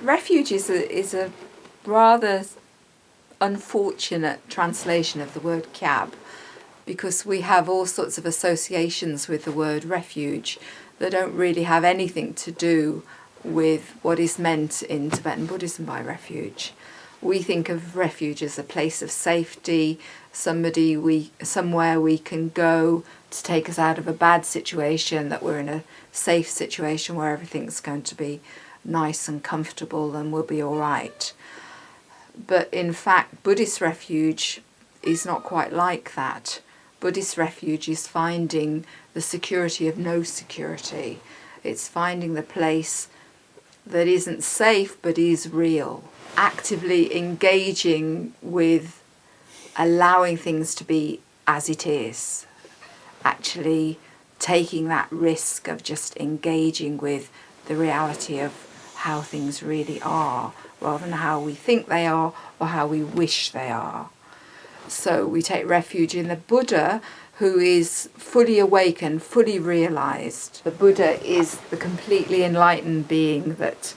Refuge is a rather unfortunate translation of the word kyab, because we have all sorts of associations with the word refuge that don't really have anything to do with what is meant in Tibetan Buddhism by refuge. We think of refuge as a place of safety, somewhere we can go to take us out of a bad situation, that we're in a safe situation where everything's going to be nice and comfortable and we'll be all right. But in fact, Buddhist refuge is not quite like that. Buddhist refuge is finding the security of no security. It's finding the place that isn't safe but is real. Actively engaging with allowing things to be as it is. Actually taking that risk of just engaging with the reality of how things really are, rather than how we think they are or how we wish they are. So we take refuge in the Buddha, who is fully awakened, fully realized. The Buddha is the completely enlightened being that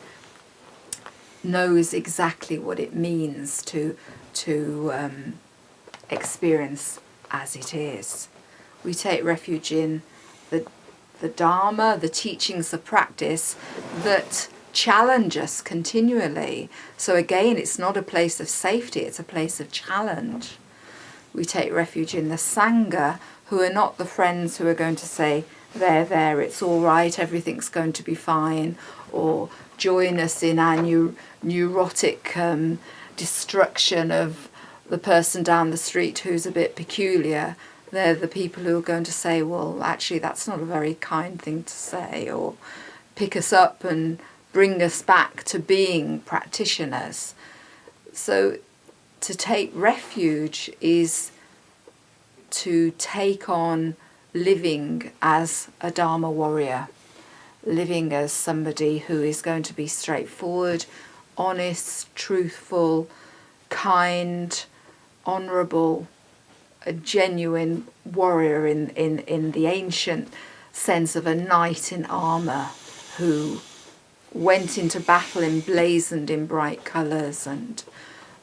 knows exactly what it means to experience as it is. We take refuge in the Dharma, the teachings of practice that challenge us continually. So again, it's not a place of safety, it's a place of challenge. We take refuge in the Sangha, who are not the friends who are going to say, there, it's all right, everything's going to be fine, or join us in our neurotic destruction of the person down the street who's a bit peculiar. They're the people who are going to say, well, actually, that's not a very kind thing to say, or pick us up and bring us back to being practitioners. So to take refuge is to take on living as a Dharma warrior, living as somebody who is going to be straightforward, honest, truthful, kind, honourable, a genuine warrior in the ancient sense of a knight in armour who went into battle emblazoned in bright colours and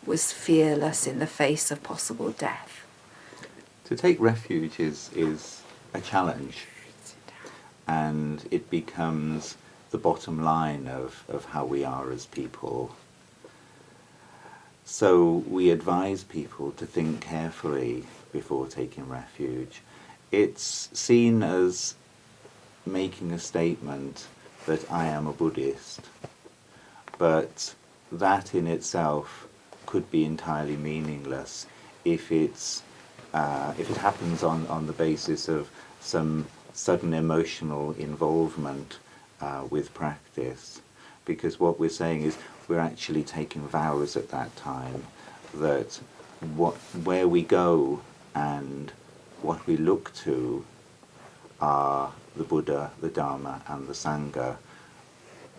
was fearless in the face of possible death. To take refuge is a challenge, and it becomes the bottom line of how we are as people. So we advise people to think carefully before taking refuge. It's seen as making a statement that I am a Buddhist, but that in itself could be entirely meaningless if it happens on the basis of some sudden emotional involvement with practice. Because what we're saying is we're actually taking vows at that time that where we go and what we look to are the Buddha, the Dharma and the Sangha.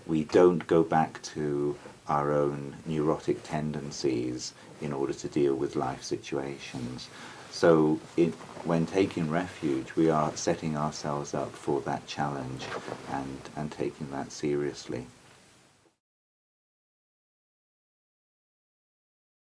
We don't go back to our own neurotic tendencies in order to deal with life situations. So when taking refuge, we are setting ourselves up for that challenge and taking that seriously.